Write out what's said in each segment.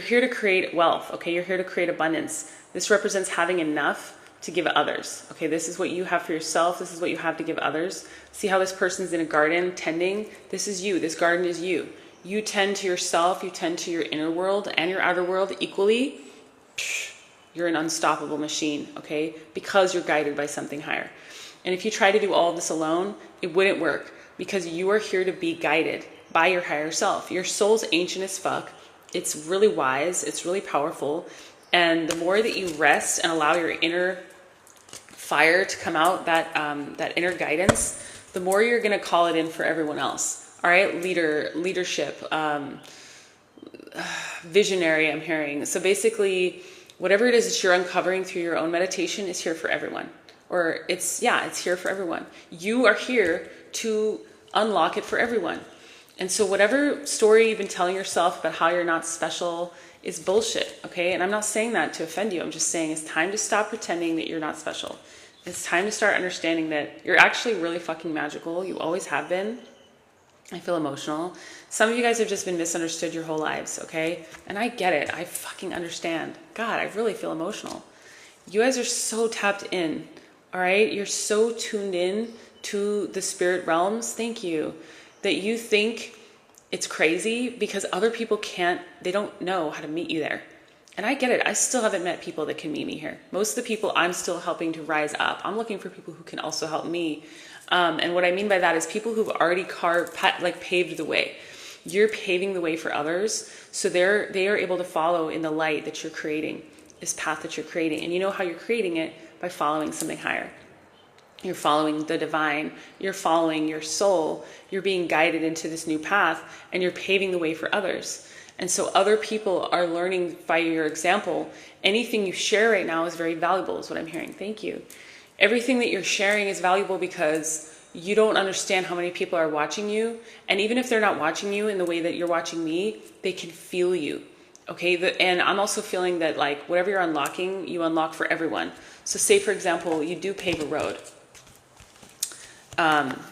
here to create wealth, okay? You're here to create abundance. This represents having enough to give others, okay? This is what you have for yourself. This is what you have to give others. See how this person's in a garden tending? This is you. This garden is you. You tend to yourself. You tend to your inner world and your outer world equally. You're an unstoppable machine, okay? Because you're guided by something higher. And if you try to do all of this alone, it wouldn't work, because you are here to be guided by your higher self. Your soul's ancient as fuck. It's really wise. It's really powerful. And the more that you rest and allow your inner fire to come out, that inner guidance, the more you're going to call it in for everyone else. All right? Leadership, visionary, I'm hearing. So basically, whatever it is that you're uncovering through your own meditation is here for everyone. Or it's here for everyone. You are here to unlock it for everyone. And so whatever story you've been telling yourself about how you're not special is bullshit, okay? And I'm not saying that to offend you. I'm just saying it's time to stop pretending that you're not special. It's time to start understanding that you're actually really fucking magical. You always have been. I feel emotional. Some of you guys have just been misunderstood your whole lives, okay? And I get it. I fucking understand. God, I really feel emotional. You guys are so tapped in, all right? You're so tuned in to the spirit realms. Thank you. That you think it's crazy because other people they don't know how to meet you there. And I get it. I still haven't met people that can meet me here. Most of the people I'm still helping to rise up. I'm looking for people who can also help me. And what I mean by that is people who've already paved the way. You're paving the way for others. So they are able to follow in the light that you're creating, this path that you're creating. And you know how you're creating it? By following something higher. You're following the divine, you're following your soul, you're being guided into this new path, and you're paving the way for others. And so other people are learning by your example. Anything you share right now is very valuable, is what I'm hearing. Thank you. Everything that you're sharing is valuable because you don't understand how many people are watching you. And even if they're not watching you in the way that you're watching me, they can feel you. Okay, and I'm also feeling that like whatever you're unlocking, you unlock for everyone. So say, for example, you do pave a road.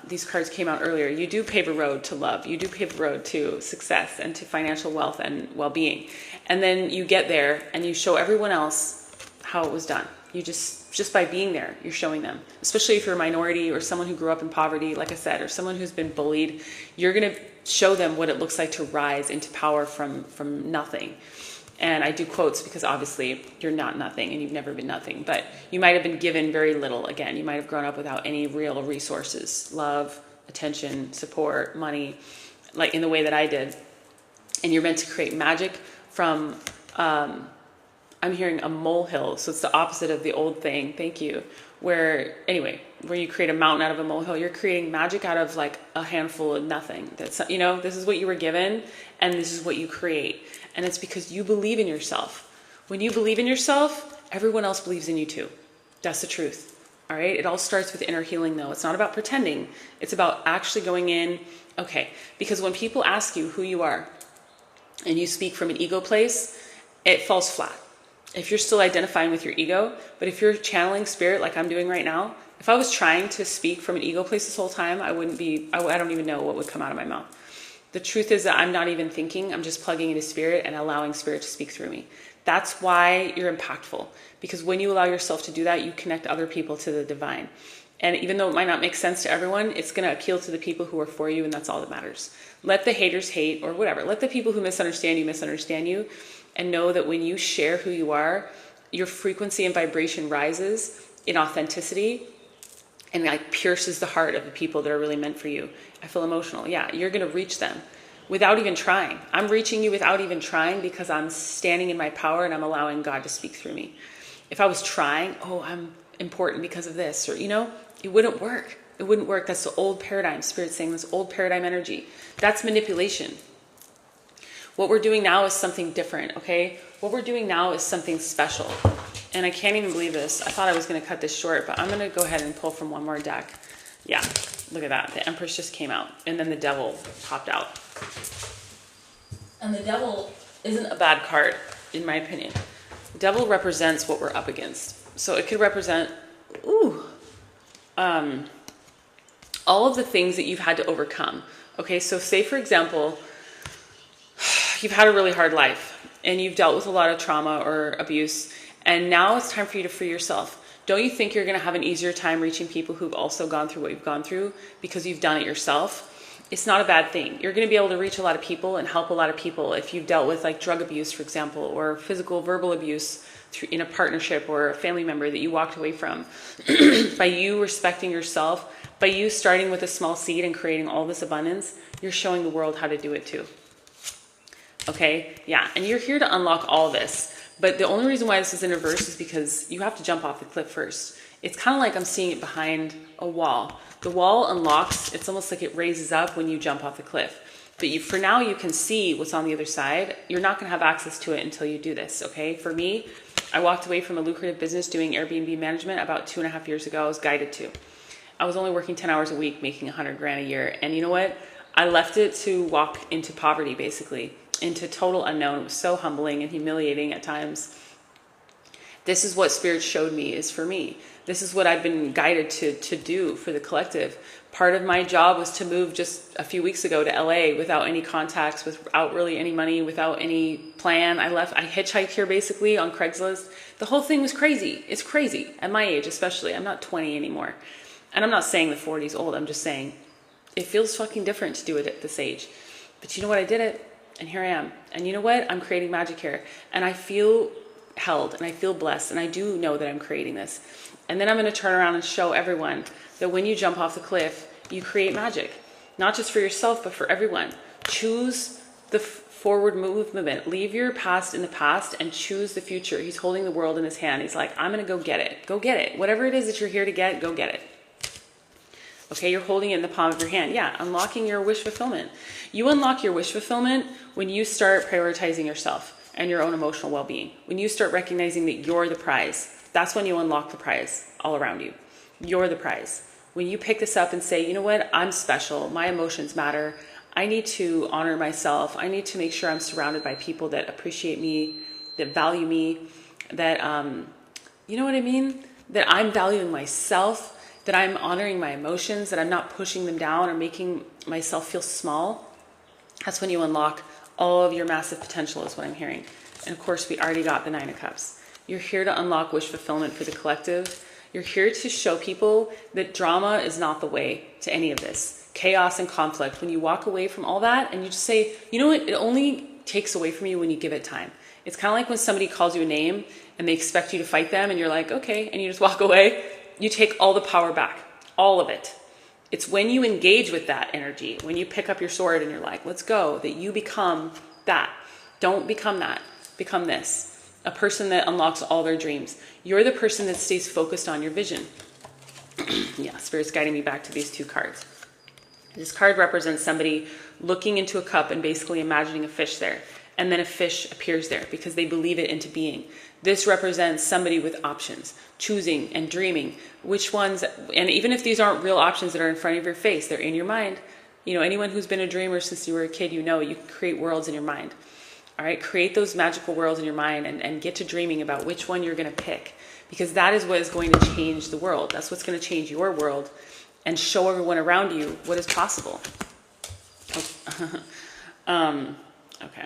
These cards came out earlier. You do pave a road to love. You do pave a road to success and to financial wealth and well-being. And then you get there and you show everyone else how it was done. You just by being there, you're showing them, especially if you're a minority or someone who grew up in poverty, like I said, or someone who's been bullied, you're going to show them what it looks like to rise into power from nothing. And I do quotes because obviously you're not nothing and you've never been nothing, but you might have been given very little. Again, you might have grown up without any real resources, love, attention, support, money, like in the way that I did. And you're meant to create magic from, I'm hearing a molehill. So it's the opposite of the old thing. Thank you. Where you create a mountain out of a molehill, you're creating magic out of like a handful of nothing. That's, this is what you were given and this is what you create. And it's because you believe in yourself. When you believe in yourself, everyone else believes in you too. That's the truth. All right. It all starts with inner healing though. It's not about pretending. It's about actually going in. Okay. Because when people ask you who you are and you speak from an ego place, it falls flat. If you're still identifying with your ego, but if you're channeling spirit like I'm doing right now, if I was trying to speak from an ego place this whole time, I don't even know what would come out of my mouth. The truth is that I'm not even thinking, I'm just plugging into spirit and allowing spirit to speak through me. That's why you're impactful. Because when you allow yourself to do that, you connect other people to the divine. And even though it might not make sense to everyone, it's going to appeal to the people who are for you, and that's all that matters. Let the haters hate or whatever. Let the people who misunderstand you, and know that when you share who you are, your frequency and vibration rises in authenticity and like pierces the heart of the people that are really meant for you. I feel emotional. Yeah, you're going to reach them without even trying. I'm reaching you without even trying because I'm standing in my power and I'm allowing God to speak through me. If I was trying, I'm important because of this, or, it wouldn't work. It wouldn't work. That's the old paradigm. Spirit's saying this old paradigm energy. That's manipulation. What we're doing now is something different, okay? What we're doing now is something special. And I can't even believe this. I thought I was going to cut this short, but I'm going to go ahead and pull from one more deck. Yeah, look at that. The Empress just came out, and then the Devil popped out. And the Devil isn't a bad card, in my opinion. The Devil represents what we're up against. So it could represent, all of the things that you've had to overcome. Okay, so say, for example, you've had a really hard life and you've dealt with a lot of trauma or abuse, and now it's time for you to free yourself. Don't you think you're going to have an easier time reaching people who've also gone through what you've gone through because you've done it yourself? It's not a bad thing. You're going to be able to reach a lot of people and help a lot of people if you've dealt with like drug abuse, for example, or physical, verbal abuse in a partnership or a family member that you walked away from. By you respecting yourself, by you starting with a small seed and creating all this abundance, you're showing the world how to do it too. Okay? Yeah. And you're here to unlock all this. But the only reason why this is in reverse is because you have to jump off the cliff first. It's kind of like I'm seeing it behind a wall. The wall unlocks, it's almost like it raises up when you jump off the cliff. But for now, you can see what's on the other side. You're not going to have access to it until you do this, okay? For me, I walked away from a lucrative business doing Airbnb management about 2.5 years ago. I was guided to. I was only working 10 hours a week, making 100 grand a year. And you know what? I left it to walk into poverty, basically, into total unknown. It was so humbling and humiliating at times. This is what Spirit showed me is for me. This is what I've been guided to do for the collective. Part of my job was to move just a few weeks ago to LA without any contacts, without really any money, without any plan. I hitchhiked here basically on Craigslist. The whole thing was crazy. It's crazy at my age, especially. I'm not 20 anymore. And I'm not saying the 40's old. I'm just saying it feels fucking different to do it at this age. But you know what? I did it. And here I am. And you know what? I'm creating magic here. And I feel held and I feel blessed. And I do know that I'm creating this. And then I'm going to turn around and show everyone that when you jump off the cliff, you create magic. Not just for yourself, but for everyone. Choose the forward movement. Leave your past in the past and choose the future. He's holding the world in his hand. He's like, I'm going to go get it. Go get it. Whatever it is that you're here to get, go get it. Okay, you're holding it in the palm of your hand. Yeah, unlocking your wish fulfillment. You unlock your wish fulfillment when you start prioritizing yourself and your own emotional well-being. When you start recognizing that you're the prize, that's when you unlock the prize all around you. You're the prize. When you pick this up and say, you know what, I'm special, my emotions matter, I need to honor myself, I need to make sure I'm surrounded by people that appreciate me, that value me, that, you know what I mean? That I'm valuing myself, that I'm honoring my emotions, that I'm not pushing them down or making myself feel small. That's when you unlock all of your massive potential is what I'm hearing. And of course, we already got the 9 of Cups. You're here to unlock wish fulfillment for the collective. You're here to show people that drama is not the way to any of this. Chaos and conflict. When you walk away from all that and you just say, you know what, it only takes away from you when you give it time. It's kind of like when somebody calls you a name and they expect you to fight them and you're like, okay, and you just walk away. You take all the power back, all of it. It's when you engage with that energy, when you pick up your sword and you're like, let's go, that you become that. Don't become that. Become this. A person that unlocks all their dreams. You're the person that stays focused on your vision. Yeah, Spirit's guiding me back to these 2 cards. This card represents somebody looking into a cup and basically imagining a fish there. And then a fish appears there because they believe it into being. This represents somebody with options, choosing and dreaming which ones, and even if these aren't real options that are in front of your face, they're in your mind. You know, anyone who's been a dreamer since you were a kid, you know, you can create worlds in your mind. All right, create those magical worlds in your mind and get to dreaming about which one you're going to pick, because that is what is going to change the world. That's what's going to change your world and show everyone around you what is possible. Okay.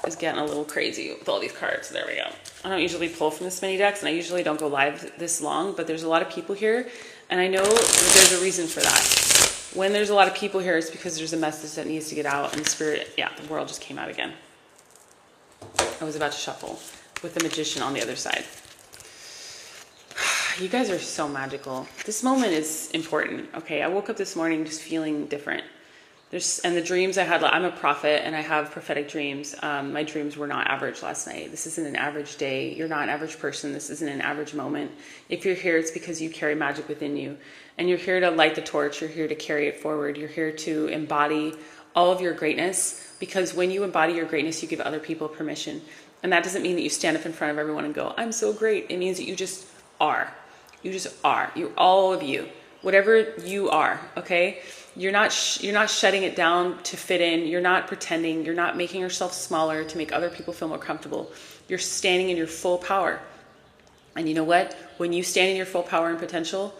Is getting a little crazy with all these cards. There we go. I don't usually pull from this many decks, and I usually don't go live this long, but there's a lot of people here, and I know that there's a reason for that. When there's a lot of people here, it's because there's a message that needs to get out, and Spirit, yeah, the world just came out again. I was about to shuffle with the Magician on the other side. You guys are so magical. This moment is important, okay? I woke up this morning just feeling different. And the dreams I had, I'm a prophet and I have prophetic dreams. My dreams were not average last night. This isn't an average day. You're not an average person. This isn't an average moment. If you're here, it's because you carry magic within you. And you're here to light the torch. You're here to carry it forward. You're here to embody all of your greatness. Because when you embody your greatness, you give other people permission. And that doesn't mean that you stand up in front of everyone and go, I'm so great. It means that you just are. You just are. You're all of you. Whatever you are, okay? You're not shutting it down to fit in. You're not pretending. You're not making yourself smaller to make other people feel more comfortable. You're standing in your full power. And you know what? When you stand in your full power and potential,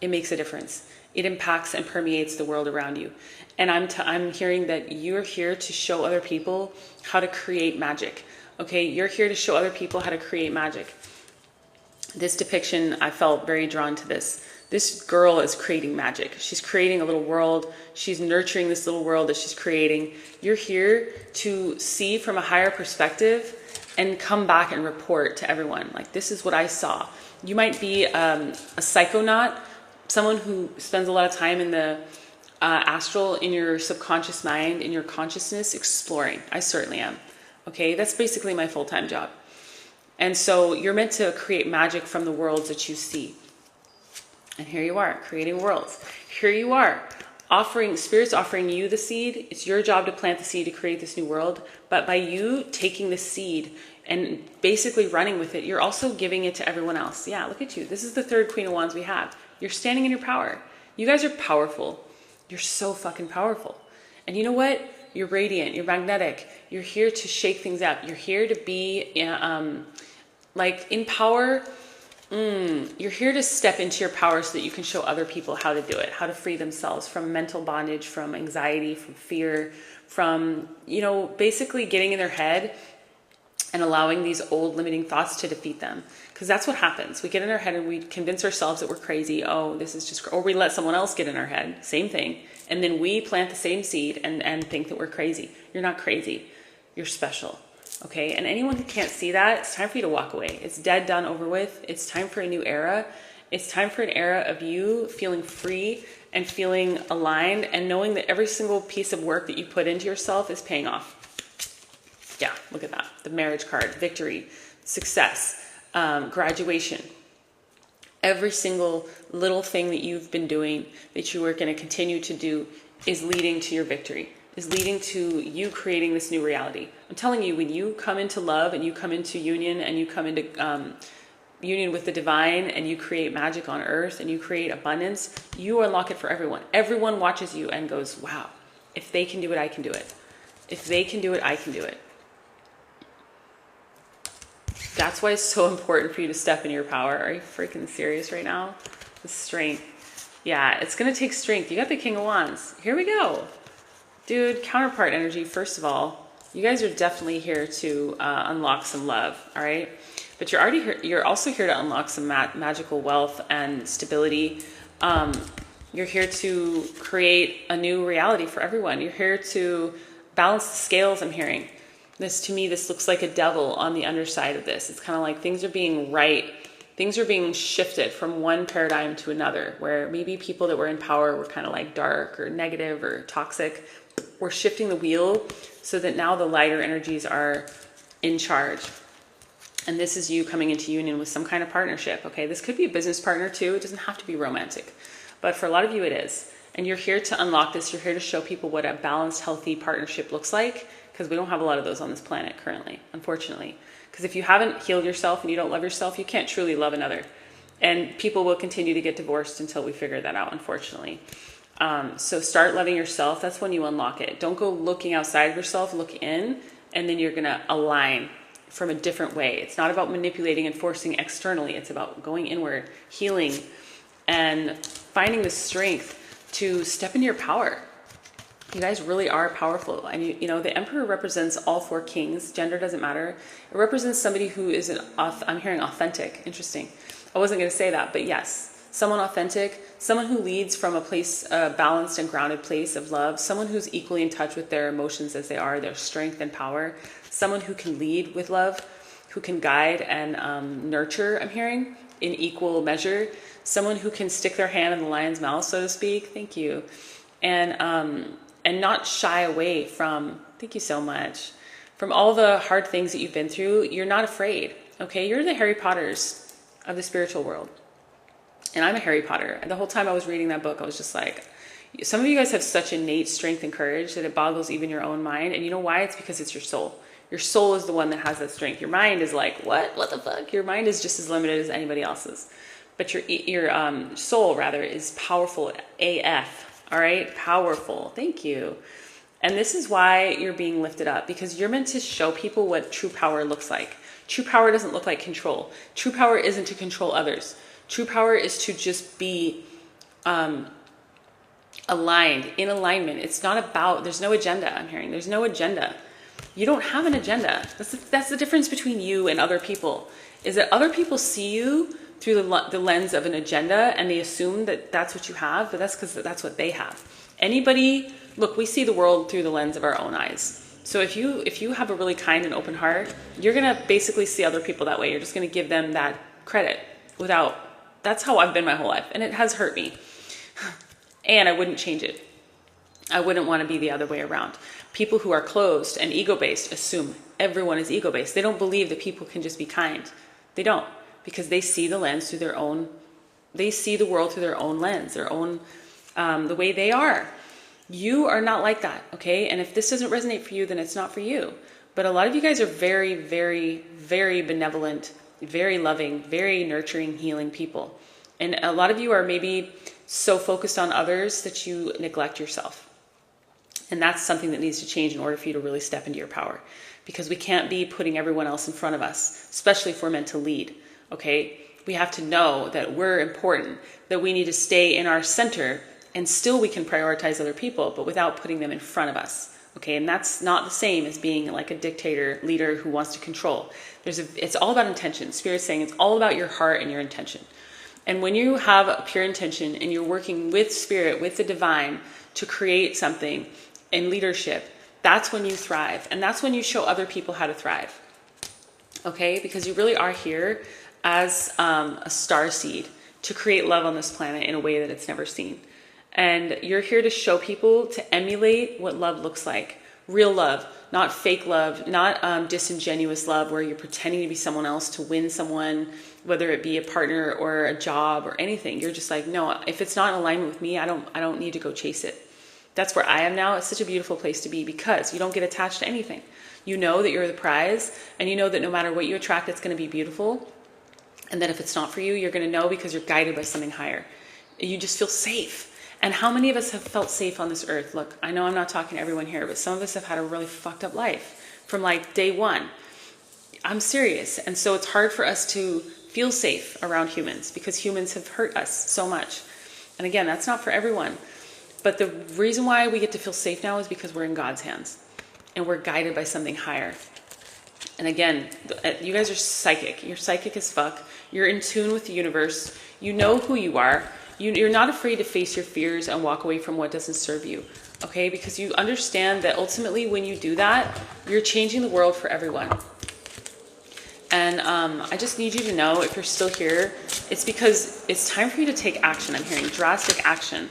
it makes a difference. it impacts and permeates the world around you. And I'm hearing that you're here to show other people how to create magic. Okay, you're here to show other people how to create magic. This depiction, I felt very drawn to this. This girl is creating magic. She's creating a little world. She's nurturing this little world that she's creating. You're here to see from a higher perspective and come back and report to everyone. Like, this is what I saw. You might be a psychonaut, someone who spends a lot of time in the astral, in your subconscious mind, in your consciousness, exploring. I certainly am. Okay, that's basically my full-time job. And so you're meant to create magic from the worlds that you see. And here you are, creating worlds. Here you are, Spirit's offering you the seed. It's your job to plant the seed to create this new world. But by you taking the seed and basically running with it, you're also giving it to everyone else. Yeah, look at you. This is the third Queen of Wands we have. You're standing in your power. You guys are powerful. You're so fucking powerful. And you know what? You're radiant. You're magnetic. You're here to shake things up. You're here to be like in power. You're here to step into your power so that you can show other people how to do it, how to free themselves from mental bondage, from anxiety, from fear, from, basically getting in their head and allowing these old limiting thoughts to defeat them. Because that's what happens. We get in our head and we convince ourselves that we're crazy. Oh, this is just, or we let someone else get in our head. Same thing. And then we plant the same seed and think that we're crazy. You're not crazy. You're special. Okay. And anyone who can't see that, it's time for you to walk away. It's dead, done, over with. It's time for a new era. It's time for an era of you feeling free and feeling aligned and knowing that every single piece of work that you put into yourself is paying off. Yeah, look at that. The marriage card, victory, success, graduation. Every single little thing that you've been doing that you are going to continue to do is leading to your victory, is leading to you creating this new reality. I'm telling you, when you come into love and you come into union and you come into union with the divine and you create magic on earth and you create abundance, you unlock it for everyone. Everyone watches you and goes, wow, if they can do it, I can do it. If they can do it, I can do it. That's why it's so important for you to step into your power. Are you freaking serious right now? The strength. Yeah, it's going to take strength. You got the King of Wands. Here we go. Dude, counterpart energy, first of all, you guys are definitely here to unlock some love, all right? But you're already here. You're also here to unlock some magical wealth and stability. You're here to create a new reality for everyone. You're here to balance the scales, I'm hearing. To me, this looks like a devil on the underside of this. It's kind of like things are being things are being shifted from one paradigm to another, where maybe people that were in power were kind of like dark or negative or toxic. We're shifting the wheel so that now the lighter energies are in charge. And this is you coming into union with some kind of partnership. Okay, this could be a business partner too. It doesn't have to be romantic, but for a lot of you it is. And you're here to unlock this. You're here to show people what a balanced, healthy partnership looks like. Because we don't have a lot of those on this planet currently, unfortunately. Because if you haven't healed yourself and you don't love yourself, you can't truly love another. And people will continue to get divorced until we figure that out, unfortunately. So start loving yourself. That's when you unlock it. Don't go looking outside of yourself, look in, and then you're going to align from a different way. It's not about manipulating and forcing externally. It's about going inward, healing, and finding the strength to step into your power. You guys really are powerful. And the Emperor represents all four kings. Gender doesn't matter. It represents somebody who is I'm hearing authentic. Interesting. I wasn't going to say that, but yes, someone authentic, someone who leads from a place, a balanced and grounded place of love, someone who's equally in touch with their emotions as they are, their strength and power, someone who can lead with love, who can guide and nurture, I'm hearing, in equal measure, someone who can stick their hand in the lion's mouth, so to speak. Thank you. And not shy away from, thank you so much, from all the hard things that you've been through. You're not afraid, okay? You're the Harry Potters of the spiritual world. And I'm a Harry Potter. And the whole time I was reading that book, I was just like, some of you guys have such innate strength and courage that it boggles even your own mind. And you know why? It's because it's your soul. Your soul is the one that has that strength. Your mind is like, what? What the fuck? Your mind is just as limited as anybody else's. But your soul, rather, is powerful AF. All right, powerful. Thank you. And this is why you're being lifted up, because you're meant to show people what true power looks like. True power doesn't look like control. True power isn't to control others. True power is to just be aligned, in alignment. It's not about, there's no agenda. I'm hearing there's no agenda. You don't have an agenda. That's the difference between you and other people, is that other people see you through the lens of an agenda, and they assume that that's what you have, but that's because that's what they have. Anybody, look, we see the world through the lens of our own eyes. So if you have a really kind and open heart, you're going to basically see other people that way. You're just going to give them that credit that's how I've been my whole life. And it has hurt me. And I wouldn't change it. I wouldn't want to be the other way around. People who are closed and ego-based assume everyone is ego-based. They don't believe that people can just be kind. They don't, because they see the lens through their own, they see the world through their own lens, their own, the way they are. You are not like that, okay? And if this doesn't resonate for you, then it's not for you. But a lot of you guys are very, very, very benevolent, very loving, very nurturing, healing people. And a lot of you are maybe so focused on others that you neglect yourself. And that's something that needs to change in order for you to really step into your power. Because we can't be putting everyone else in front of us, especially if we're meant to lead, okay? We have to know that we're important, that we need to stay in our center, and still we can prioritize other people, but without putting them in front of us, okay? And that's not the same as being like a dictator leader who wants to control. It's all about intention. Spirit's saying it's all about your heart and your intention. And when you have a pure intention and you're working with Spirit, with the divine, to create something in leadership, that's when you thrive. And that's when you show other people how to thrive, okay? Because you really are here as a starseed to create love on this planet in a way that it's never seen. And you're here to show people to emulate what love looks like. Real love, not fake love, not disingenuous love where you're pretending to be someone else to win someone, whether it be a partner or a job or anything. You're just like, no, if it's not in alignment with me, I don't need to go chase it. That's where I am now. It's such a beautiful place to be because you don't get attached to anything. You know that you're the prize, and you know that no matter what you attract, it's going to be beautiful. And that if it's not for you, you're going to know because you're guided by something higher. You just feel safe. And how many of us have felt safe on this earth? Look, I know I'm not talking to everyone here, but some of us have had a really fucked up life from like day one. I'm serious. And so it's hard for us to feel safe around humans because humans have hurt us so much. And again, that's not for everyone. But the reason why we get to feel safe now is because we're in God's hands and we're guided by something higher. And again, you guys are psychic. You're psychic as fuck. You're in tune with the universe. You know who you are. You're not afraid to face your fears and walk away from what doesn't serve you, okay? Because you understand that ultimately when you do that, you're changing the world for everyone. And I just need you to know, if you're still here, it's because it's time for you to take action. I'm hearing drastic action.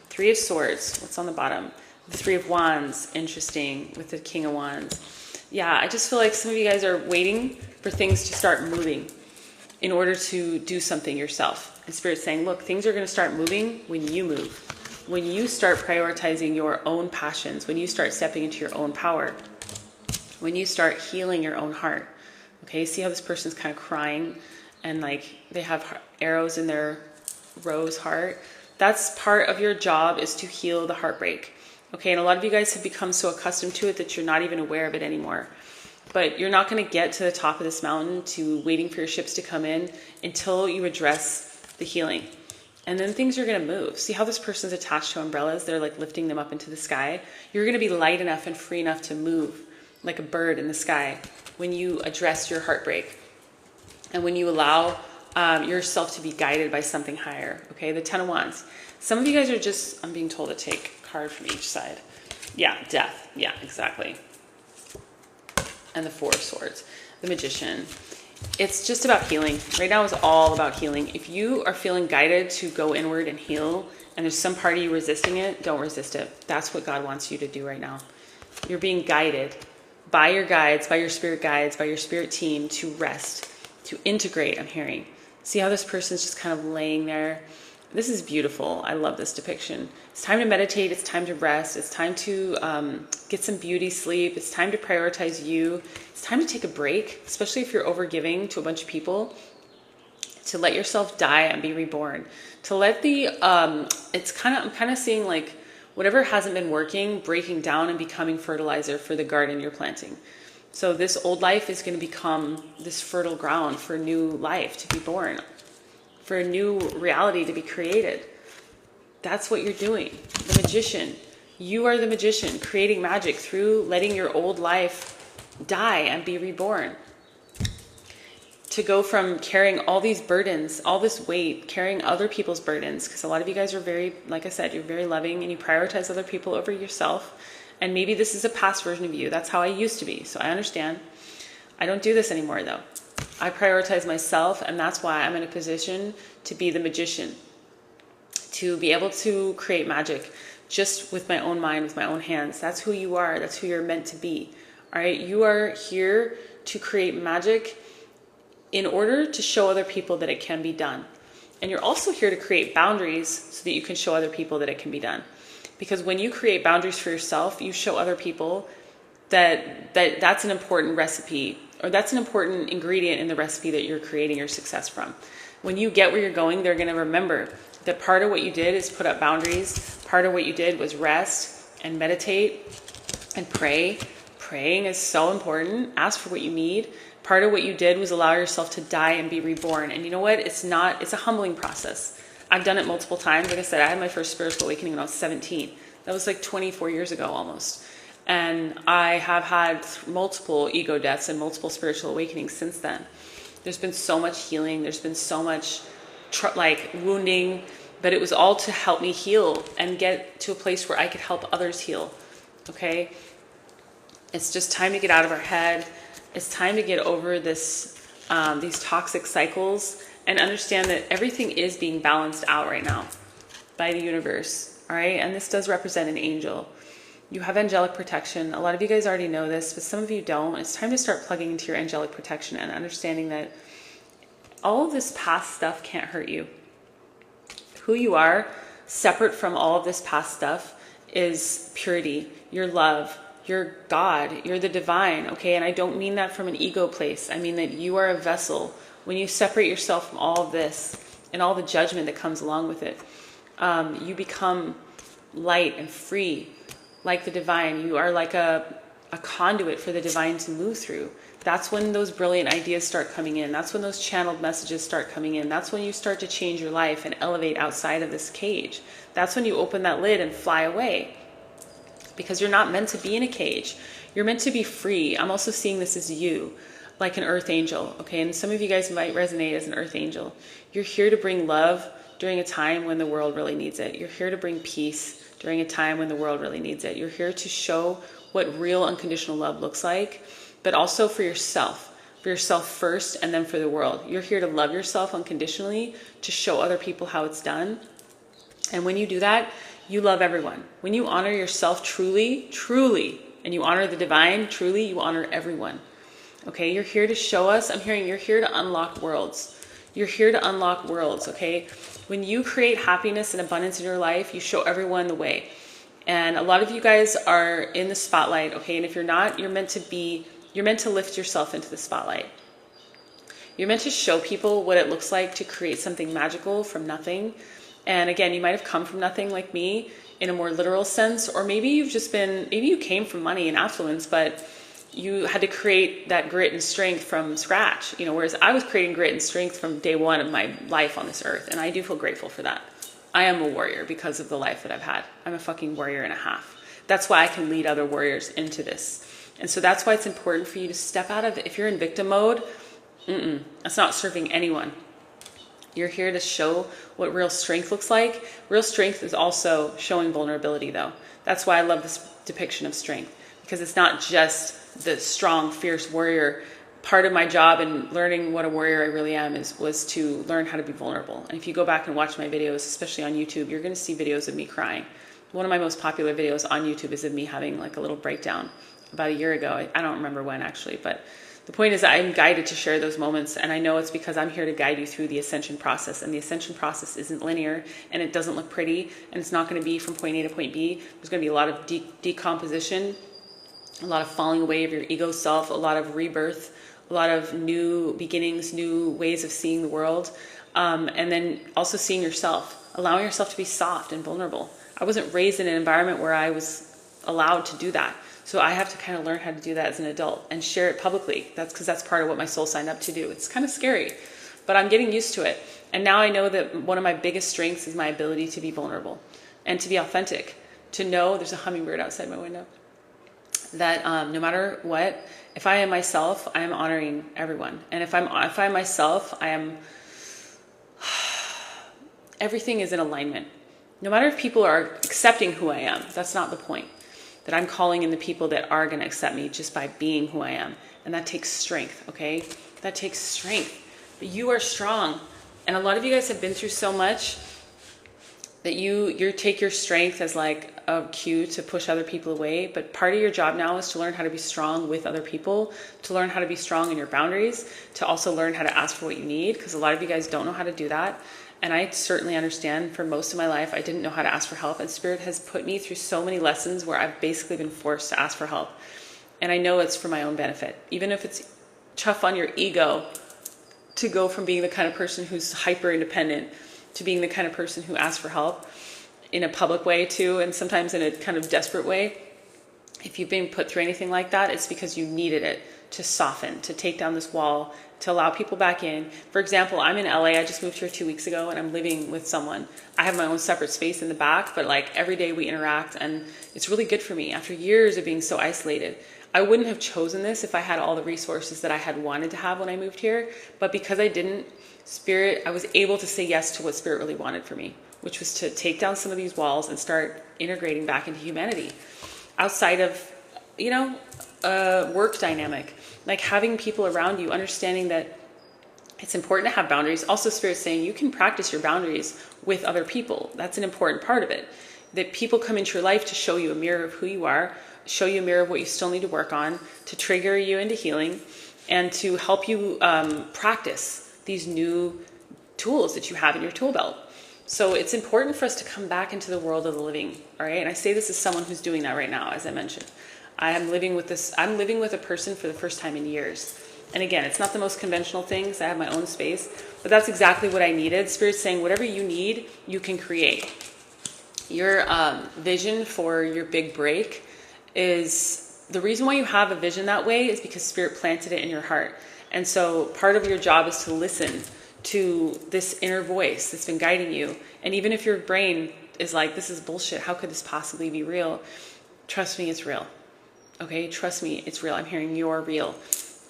3 of Swords, what's on the bottom? The 3 of Wands, interesting, with the King of Wands. Yeah, I just feel like some of you guys are waiting for things to start moving in order to do something yourself. And Spirit's saying, look, things are going to start moving when you move. When you start prioritizing your own passions, when you start stepping into your own power, when you start healing your own heart. Okay, see how this person's kind of crying and like they have arrows in their rose heart? That's part of your job, is to heal the heartbreak. Okay, and a lot of you guys have become so accustomed to it that you're not even aware of it anymore. But you're not going to get to the top of this mountain to waiting for your ships to come in until you address the healing. And then things are going to move. See how this person's attached to umbrellas? They're like lifting them up into the sky. You're going to be light enough and free enough to move like a bird in the sky when you address your heartbreak. And when you allow yourself to be guided by something higher. Okay, the 10 of Wands. Some of you guys are just, I'm being told to take a card from each side. Yeah, death. Yeah, exactly. And the 4 of Swords, the Magician. It's just about healing. Right now is all about healing. If you are feeling guided to go inward and heal, and there's some part of you resisting it, don't resist it. That's what God wants you to do right now. You're being guided by your guides, by your spirit guides, by your spirit team to rest, to integrate, I'm hearing. See how this person's just kind of laying there? This is beautiful. I love this depiction. It's time to meditate. It's time to rest. It's time to get some beauty sleep. It's time to prioritize you. It's time to take a break, especially if you're overgiving to a bunch of people, to let yourself die and be reborn. To let the, I'm kind of seeing like whatever hasn't been working, breaking down and becoming fertilizer for the garden you're planting. So this old life is going to become this fertile ground for new life to be born, for a new reality to be created. That's what you're doing. The magician. You are the magician, creating magic through letting your old life die and be reborn. To go from carrying all these burdens, all this weight, carrying other people's burdens, because a lot of you guys are very, like I said, you're very loving and you prioritize other people over yourself. And maybe this is a past version of you. That's how I used to be. So I understand. I don't do this anymore though. I prioritize myself, and that's why I'm in a position to be the magician, to be able to create magic just with my own mind, with my own hands. That's who you are. That's who you're meant to be. All right. You are here to create magic in order to show other people that it can be done. And you're also here to create boundaries so that you can show other people that it can be done. Because when you create boundaries for yourself, you show other people that's an important recipe, or that's an important ingredient in the recipe that you're creating your success from. When you get where you're going, they're going to remember that part of what you did is put up boundaries. Part of what you did was rest and meditate and pray. Praying is so important. Ask for what you need. Part of what you did was allow yourself to die and be reborn. And you know what? It's a humbling process. I've done it multiple times. Like I said, I had my first spiritual awakening when I was 17. That was like 24 years ago almost. And I have had multiple ego deaths and multiple spiritual awakenings since then. There's been so much healing. There's been so much wounding, but it was all to help me heal and get to a place where I could help others heal. Okay? It's just time to get out of our head. It's time to get over these toxic cycles and understand that everything is being balanced out right now by the universe. All right? And this does represent an angel. You have angelic protection. A lot of you guys already know this, but some of you don't. It's time to start plugging into your angelic protection and understanding that all of this past stuff can't hurt you. Who you are, separate from all of this past stuff, is purity, your love, your God, you're the divine, okay? And I don't mean that from an ego place. I mean that you are a vessel. When you separate yourself from all of this and all the judgment that comes along with it, you become light and free, like the divine. You are like a conduit for the divine to move through. That's when those brilliant ideas start coming in. That's when those channeled messages start coming in. That's when you start to change your life and elevate outside of this cage. That's when you open that lid and fly away. Because you're not meant to be in a cage. You're meant to be free. I'm also seeing this as you, like an earth angel, okay? And some of you guys might resonate as an earth angel. You're here to bring love during a time when the world really needs it. You're here to bring peace during a time when the world really needs it. You're here to show what real unconditional love looks like, but also for yourself first, and then for the world. You're here to love yourself unconditionally, to show other people how it's done. And when you do that, you love everyone. When you honor yourself truly, and you honor the divine truly, you honor everyone. Okay, you're here to show us, I'm hearing you're here to unlock worlds. You're here to unlock worlds, okay? When you create happiness and abundance in your life, you show everyone the way. And a lot of you guys are in the spotlight, okay? And if you're not, you're meant to lift yourself into the spotlight. You're meant to show people what it looks like to create something magical from nothing. And again, you might have come from nothing like me in a more literal sense, or maybe you came from money and affluence, but you had to create that grit and strength from scratch, whereas I was creating grit and strength from day one of my life on this earth. And I do feel grateful for that. I am a warrior because of the life that I've had. I'm a fucking warrior and a half. That's why I can lead other warriors into this. And so that's why it's important for you to step out of it. If you're in victim mode, that's not serving anyone. You're here to show what real strength looks like. Real strength is also showing vulnerability, though. That's why I love this depiction of strength, because it's not just the strong, fierce warrior. Part of my job in learning what a warrior I really am was to learn how to be vulnerable. And if you go back and watch my videos, especially on YouTube, you're going to see videos of me crying. One of my most popular videos on YouTube is of me having like a little breakdown about a year ago. I don't remember when actually, but the point is I'm guided to share those moments, and I know it's because I'm here to guide you through the ascension process. And the ascension process isn't linear, and it doesn't look pretty, and it's not going to be from point A to point B. There's going to be a lot of decomposition, a lot of falling away of your ego self, a lot of rebirth, a lot of new beginnings, new ways of seeing the world, and then also seeing yourself, allowing yourself to be soft and vulnerable. I wasn't raised in an environment where I was allowed to do that. So I have to kind of learn how to do that as an adult and share it publicly. That's because that's part of what my soul signed up to do. It's kind of scary, but I'm getting used to it. And now I know that one of my biggest strengths is my ability to be vulnerable. and to be authentic, to know there's a hummingbird outside my window, that no matter what, if I am myself, I am honoring everyone. And if I'm myself, everything is in alignment. No matter if people are accepting who I am, that's not the point. That I'm calling in the people that are going to accept me just by being who I am. And that takes strength, okay? That takes strength. But you are strong. And a lot of you guys have been through so much that you take your strength as like a cue to push other people away. But part of your job now is to learn how to be strong with other people, to learn how to be strong in your boundaries, to also learn how to ask for what you need, because a lot of you guys don't know how to do that. And I certainly understand. For most of my life, I didn't know how to ask for help. And Spirit has put me through so many lessons where I've basically been forced to ask for help. And I know it's for my own benefit. Even if it's tough on your ego to go from being the kind of person who's hyper independent to being the kind of person who asks for help in a public way too, and sometimes in a kind of desperate way. If you've been put through anything like that, it's because you needed it to soften, to take down this wall, to allow people back in. For example, I'm in LA. I just moved here 2 weeks ago and I'm living with someone. I have my own separate space in the back, but like every day we interact and it's really good for me after years of being so isolated. I wouldn't have chosen this if I had all the resources that I had wanted to have when I moved here, but because I didn't, I was able to say yes to what Spirit really wanted for me, which was to take down some of these walls and start integrating back into humanity outside of, work dynamic, like having people around you, understanding that it's important to have boundaries. Also, Spirit's saying you can practice your boundaries with other people. That's an important part of it, that people come into your life to show you a mirror of who you are, show you a mirror of what you still need to work on, to trigger you into healing, and to help you practice these new tools that you have in your tool belt. So it's important for us to come back into the world of the living, all right? And I say this as someone who's doing that right now, as I mentioned. I'm living with a person for the first time in years. And again, it's not the most conventional things. I have my own space, but that's exactly what I needed. Spirit's saying whatever you need, you can create. Your vision for your big break is the reason why you have a vision that way is because Spirit planted it in your heart. And so part of your job is to listen to this inner voice that's been guiding you. And even if your brain is like, this is bullshit, how could this possibly be real? Trust me, it's real. Okay, trust me, it's real. I'm hearing you're real.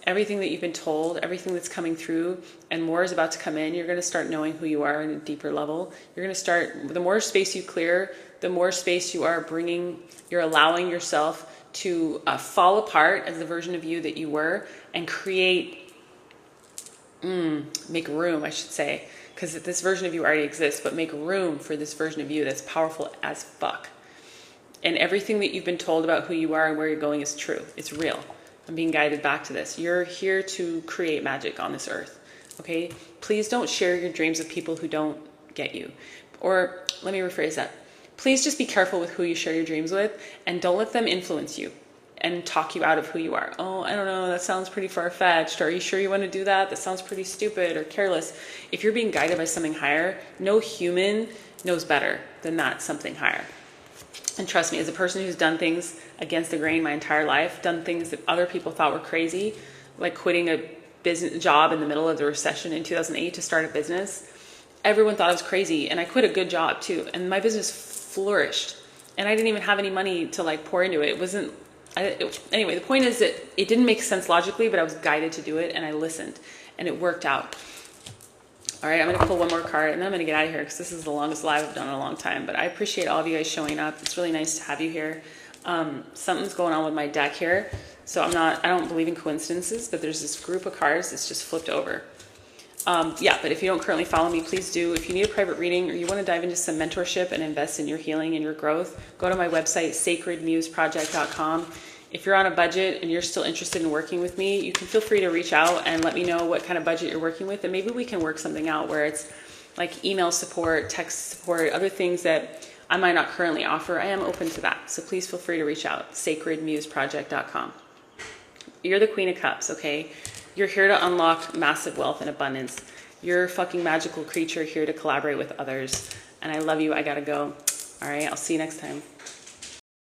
Everything that you've been told, everything that's coming through, and more is about to come in, you're going to start knowing who you are on a deeper level. You're going to start, the more space you clear, the more space you are bringing, you're allowing yourself to fall apart as the version of you that you were and create, make room, I should say, because this version of you already exists, but make room for this version of you that's powerful as fuck. And everything that you've been told about who you are and where you're going is true. It's real. I'm being guided back to this. You're here to create magic on this earth. Okay? Please don't share your dreams with people who don't get you. Or let me rephrase that. Please just be careful with who you share your dreams with, and don't let them influence you and talk you out of who you are. Oh, I don't know, that sounds pretty far-fetched. Are you sure you want to do that? That sounds pretty stupid or careless. If you're being guided by something higher, no human knows better than that something higher. And trust me, as a person who's done things against the grain my entire life, done things that other people thought were crazy, like quitting a business job in the middle of the recession in 2008 to start a business, everyone thought I was crazy. And I quit a good job too. And my business flourished. And I didn't even have any money to like pour into it. Anyway, the point is that it didn't make sense logically, but I was guided to do it and I listened and it worked out. All right, I'm going to pull one more card and then I'm going to get out of here because this is the longest live I've done in a long time. But I appreciate all of you guys showing up. It's really nice to have you here. Something's going on with my deck here. So I don't believe in coincidences, but there's this group of cards that's just flipped over. But if you don't currently follow me, please do. If you need a private reading or you want to dive into some mentorship and invest in your healing and your growth, go to my website, sacredmuseproject.com. If you're on a budget and you're still interested in working with me, you can feel free to reach out and let me know what kind of budget you're working with. And maybe we can work something out where it's like email support, text support, other things that I might not currently offer. I am open to that. So please feel free to reach out, sacredmuseproject.com. You're the Queen of Cups, okay? You're here to unlock massive wealth and abundance. You're a fucking magical creature here to collaborate with others. And I love you. I gotta go. All right, I'll see you next time.